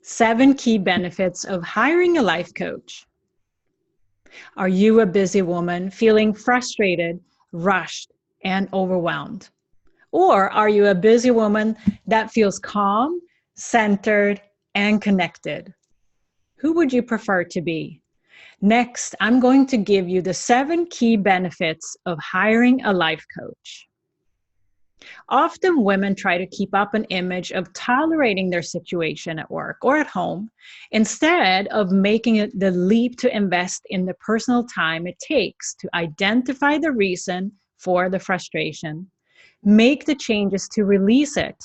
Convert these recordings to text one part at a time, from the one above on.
7 key benefits of hiring a life coach. Are you a busy woman feeling frustrated, rushed, and overwhelmed? Or are you a busy woman that feels calm, centered, and connected? Who would you prefer to be? Next, I'm going to give you the 7 key benefits of hiring a life coach. Often women try to keep up an image of tolerating their situation at work or at home instead of making it the leap to invest in the personal time it takes to identify the reason for the frustration, make the changes to release it,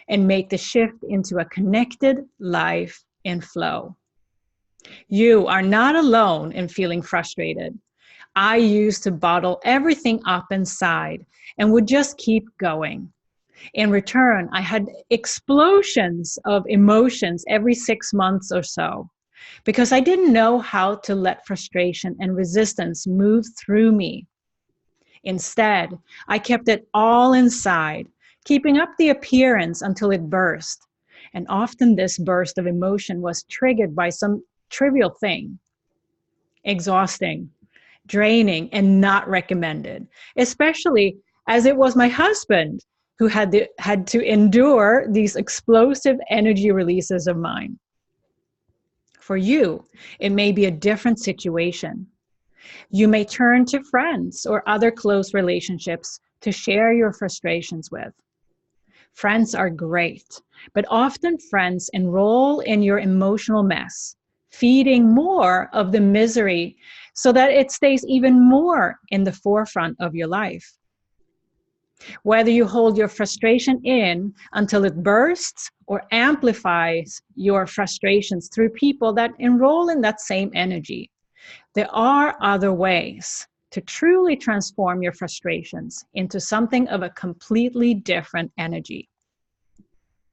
and make the shift into a connected life in flow. You are not alone in feeling frustrated. I used to bottle everything up inside and would just keep going. In return, I had explosions of emotions every 6 months or so because I didn't know how to let frustration and resistance move through me. Instead, I kept it all inside, keeping up the appearance until it burst. And often this burst of emotion was triggered by some trivial thing. Exhausting, draining, and not recommended, especially as it was my husband who had to endure these explosive energy releases of mine. For you, it may be a different situation. You may turn to friends or other close relationships to share your frustrations with. Friends are great, but often friends enroll in your emotional mess, feeding more of the misery so that it stays even more in the forefront of your life. Whether you hold your frustration in until it bursts or amplifies your frustrations through people that enroll in that same energy, there are other ways to truly transform your frustrations into something of a completely different energy.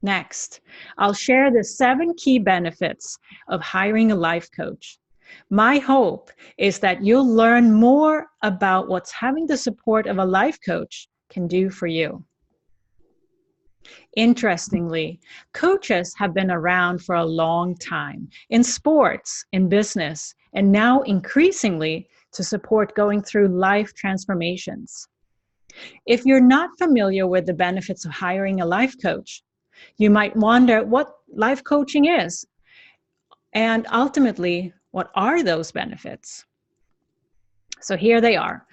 Next, I'll share the 7 key benefits of hiring a life coach. My hope is that you'll learn more about what having the support of a life coach can do for you. Interestingly, coaches have been around for a long time in sports, in business, and now increasingly to support going through life transformations. If you're not familiar with the benefits of hiring a life coach, you might wonder what life coaching is, and ultimately, what are those benefits? So here they are.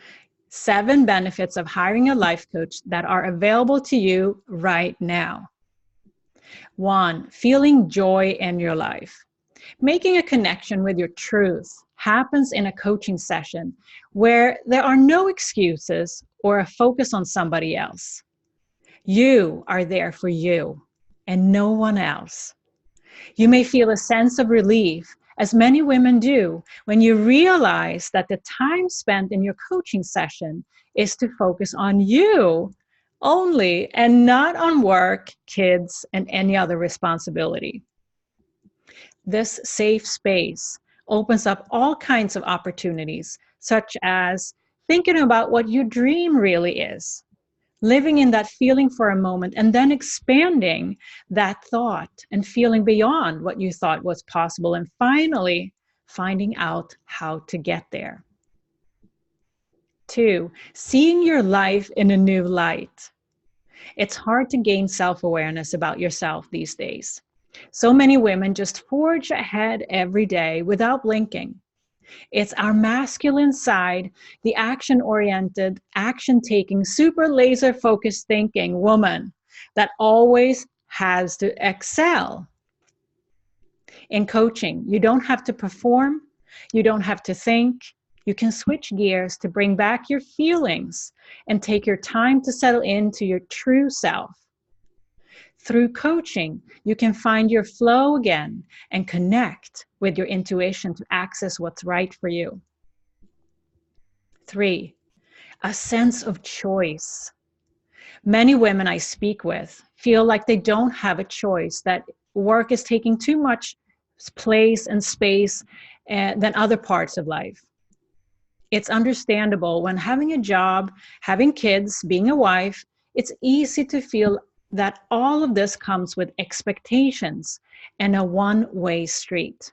7 benefits of hiring a life coach that are available to you right now. 1, feeling joy in your life. Making a connection with your truth happens in a coaching session where there are no excuses or a focus on somebody else. You are there for you and no one else. You may feel a sense of relief, as many women do, when you realize that the time spent in your coaching session is to focus on you only and not on work, kids, and any other responsibility. This safe space opens up all kinds of opportunities, such as thinking about what your dream really is, living in that feeling for a moment, and then expanding that thought and feeling beyond what you thought was possible, and finally finding out how to get there. 2, seeing your life in a new light. It's hard to gain self-awareness about yourself these days. So many women just forge ahead every day without blinking. It's our masculine side, the action-oriented, action-taking, super laser-focused thinking woman that always has to excel. In coaching, you don't have to perform, you don't have to think, you can switch gears to bring back your feelings and take your time to settle into your true self. Through coaching, you can find your flow again and connect with your intuition to access what's right for you. 3, a sense of choice. Many women I speak with feel like they don't have a choice, that work is taking too much place and space than other parts of life. It's understandable when having a job, having kids, being a wife, it's easy to feel that all of this comes with expectations and a one-way street.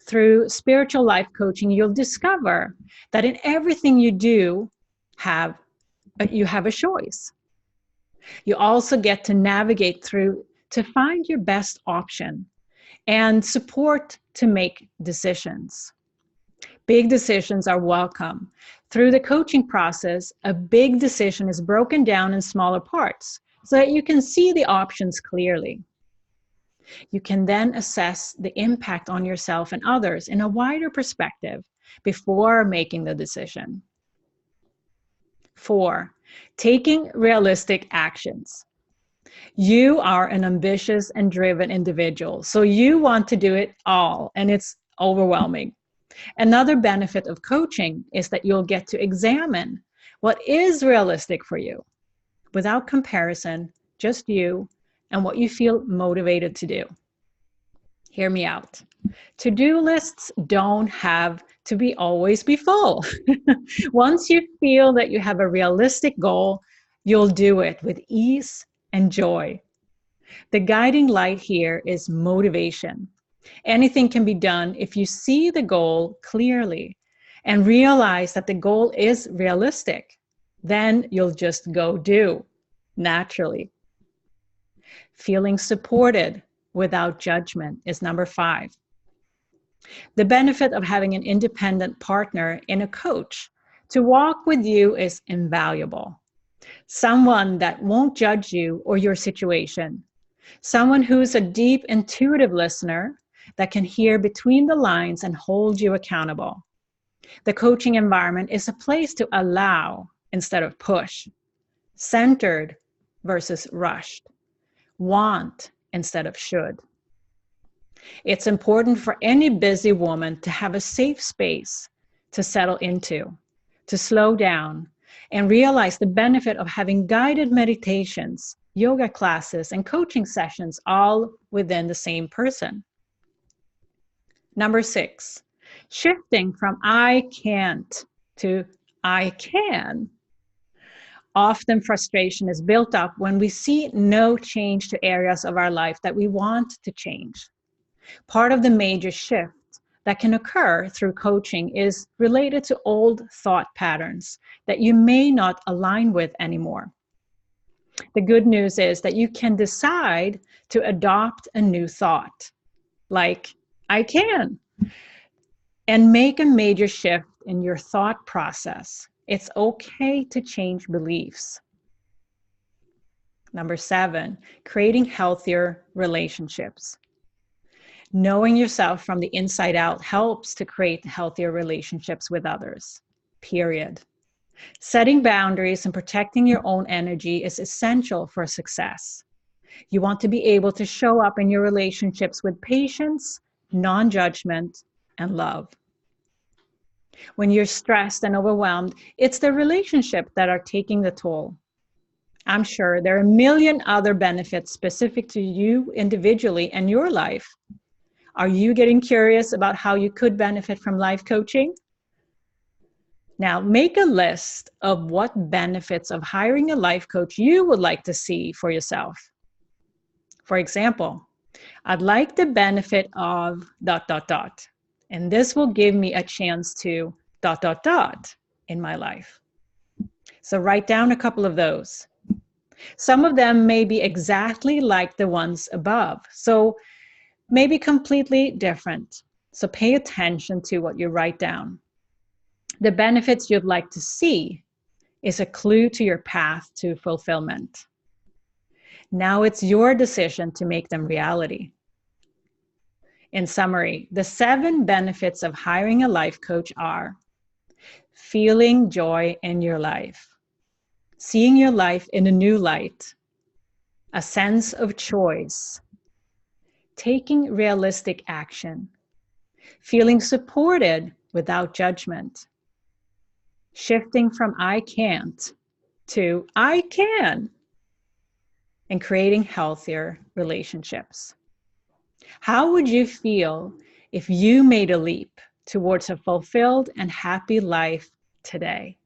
Through spiritual life coaching, you'll discover that in everything you do, you have a choice. You also get to navigate through to find your best option and support to make decisions. Big decisions are welcome. Through the coaching process, a big decision is broken down in smaller parts so that you can see the options clearly. You can then assess the impact on yourself and others in a wider perspective before making the decision. 4, taking realistic actions. You are an ambitious and driven individual, so you want to do it all, and it's overwhelming. Another benefit of coaching is that you'll get to examine what is realistic for you without comparison, just you and what you feel motivated to do. Hear me out. To-do lists don't have to always be full. Once you feel that you have a realistic goal, you'll do it with ease and joy. The guiding light here is motivation. Anything can be done if you see the goal clearly and realize that the goal is realistic. Then you'll just go do naturally. Feeling supported without judgment is number 5. The benefit of having an independent partner in a coach to walk with you is invaluable. Someone that won't judge you or your situation. Someone who's a deep, intuitive listener that can hear between the lines and hold you accountable. The coaching environment is a place to allow instead of push, centered versus rushed, want instead of should. It's important for any busy woman to have a safe space to settle into, to slow down, and realize the benefit of having guided meditations, yoga classes, and coaching sessions all within the same person. Number 6, shifting from I can't to I can. Often frustration is built up when we see no change to areas of our life that we want to change. Part of the major shift that can occur through coaching is related to old thought patterns that you may not align with anymore. The good news is that you can decide to adopt a new thought, like, I can, and make a major shift in your thought process. It's okay to change beliefs. Number 7, creating healthier relationships. Knowing yourself from the inside out helps to create healthier relationships with others, period. Setting boundaries and protecting your own energy is essential for success. You want to be able to show up in your relationships with patience, non-judgment, and love. When you're stressed and overwhelmed, it's the relationship that are taking the toll. I'm sure there are a million other benefits specific to you individually and your life. Are you getting curious about how you could benefit from life coaching? Now, make a list of what benefits of hiring a life coach you would like to see for yourself. For example, I'd like the benefit of ... and this will give me a chance to ... in my life. So write down a couple of those. Some of them may be exactly like the ones above, so maybe completely different. So pay attention to what you write down. The benefits you'd like to see is a clue to your path to fulfillment. Now it's your decision to make them reality. In summary, the 7 benefits of hiring a life coach are: feeling joy in your life, seeing your life in a new light, a sense of choice, taking realistic action, feeling supported without judgment, shifting from I can't to I can, and creating healthier relationships. How would you feel if you made a leap towards a fulfilled and happy life today?